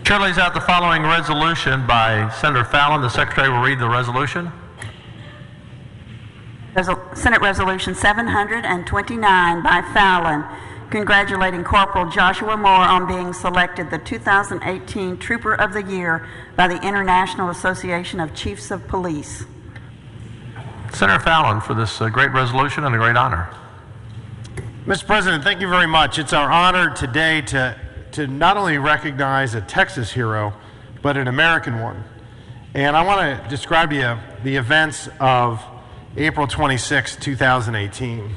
Chair lays out the following resolution by Senator Fallon. The Secretary will read the resolution. Senate Resolution 729 by Fallon, congratulating Corporal Joshua Moore on being selected the 2018 Trooper of the Year by the International Association of Chiefs of Police. Senator Fallon for this great resolution and a great honor. Mr. President, thank you very much. It's our honor today to not only recognize a Texas hero, but an American one. And I want to describe to you the events of April 26, 2018.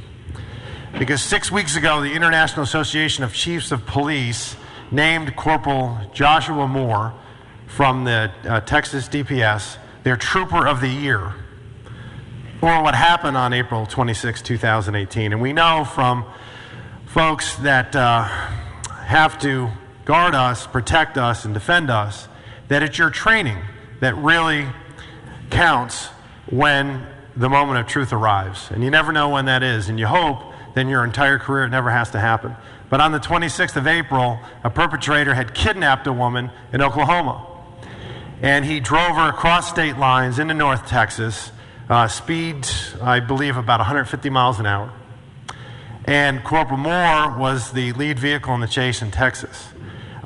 Because 6 weeks ago, the International Association of Chiefs of Police named Corporal Joshua Moore from the Texas DPS their Trooper of the Year, for what happened on April 26, 2018. And we know from folks that have to guard us, protect us, and defend us, that it's your training that really counts when the moment of truth arrives. And you never know when that is, and you hope that in your entire career it never has to happen. But on the 26th of April, a perpetrator had kidnapped a woman in Oklahoma. And he drove her across state lines into North Texas, speed, I believe, about 150 miles an hour. And Corporal Moore was the lead vehicle in the chase in Texas.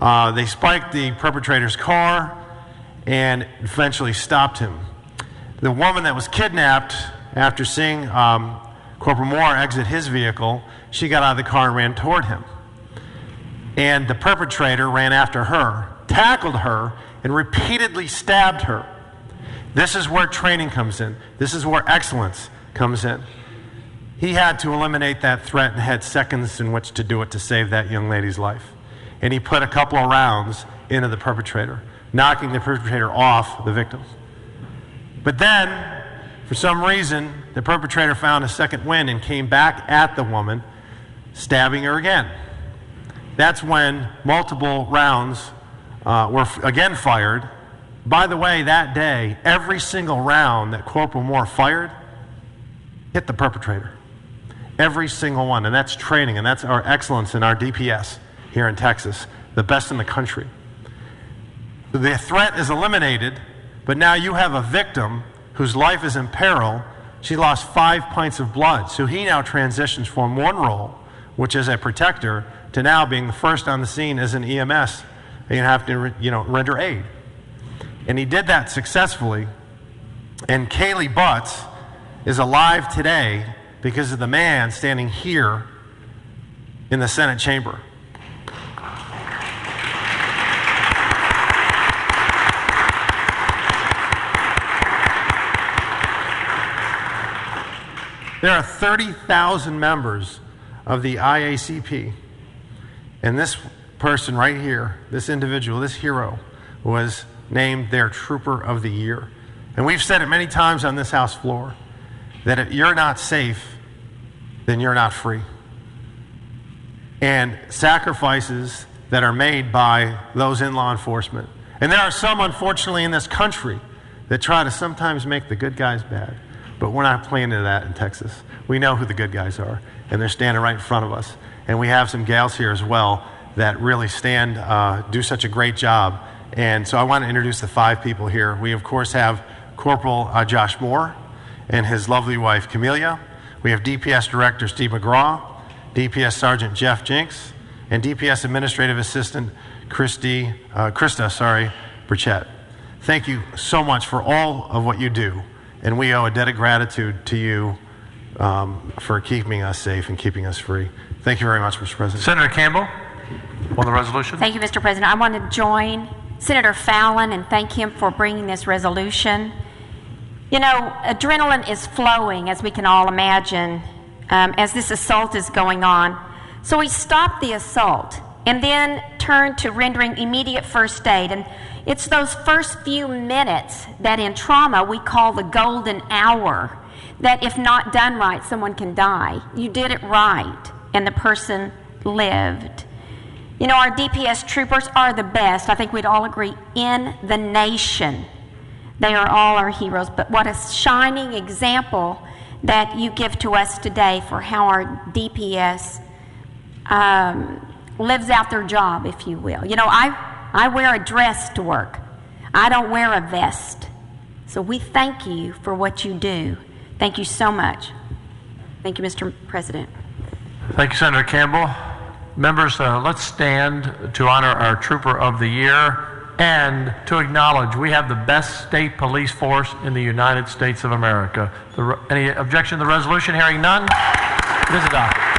They spiked the perpetrator's car and eventually stopped him. The woman that was kidnapped, after seeing Corporal Moore exit his vehicle, she got out of the car and ran toward him. And the perpetrator ran after her, tackled her, and repeatedly stabbed her. This is where training comes in. This is where excellence comes in. He had to eliminate that threat and had seconds in which to do it to save that young lady's life. And he put a couple of rounds into the perpetrator, knocking the perpetrator off the victim. But then, for some reason, the perpetrator found a second wind and came back at the woman, stabbing her again. That's when multiple rounds were again fired. By the way, that day, every single round that Corporal Moore fired hit the perpetrator. Every single one. And that's training, and that's our excellence in our DPS here in Texas, the best in the country. The threat is eliminated, but now you have a victim whose life is in peril. She lost 5 pints of blood. So he now transitions from one role, which is a protector, to now being the first on the scene as an EMS. And you have to, render aid. And he did that successfully. And Kaylee Butts is alive today because of the man standing here in the Senate chamber. There are 30,000 members of the IACP, and this person right here, this individual, this hero, was named their Trooper of the Year. And we've said it many times on this House floor, that if you're not safe, then you're not free. And sacrifices that are made by those in law enforcement. And there are some, unfortunately, in this country that try to sometimes make the good guys bad. But we're not playing into that in Texas. We know who the good guys are, and they're standing right in front of us. And we have some gals here as well that really do such a great job. And so I want to introduce the 5 people here. We, of course, have Corporal Josh Moore and his lovely wife, Camelia. We have DPS Director Steve McGraw, DPS Sergeant Jeff Jinks, and DPS Administrative Assistant Krista Burchett. Thank you so much for all of what you do. And we owe a debt of gratitude to you for keeping us safe and keeping us free. Thank you very much, Mr. President. Senator Campbell, on the resolution. Thank you, Mr. President. I want to join Senator Fallon and thank him for bringing this resolution. You know, adrenaline is flowing, as we can all imagine, as this assault is going on. So we stopped the assault and then turned to rendering immediate first aid. And it's those first few minutes that in trauma we call the golden hour, that if not done right, someone can die. You did it right, and the person lived. You know, our DPS troopers are the best, I think we'd all agree, in the nation. They are all our heroes, but what a shining example that you give to us today for how our DPS lives out their job, if you will. You know, I wear a dress to work. I don't wear a vest. So we thank you for what you do. Thank you so much. Thank you, Mr. President. Thank you, Senator Campbell. Members, let's stand to honor our Trooper of the Year and to acknowledge we have the best state police force in the United States of America. Any objection to the resolution? Hearing none, it is adopted.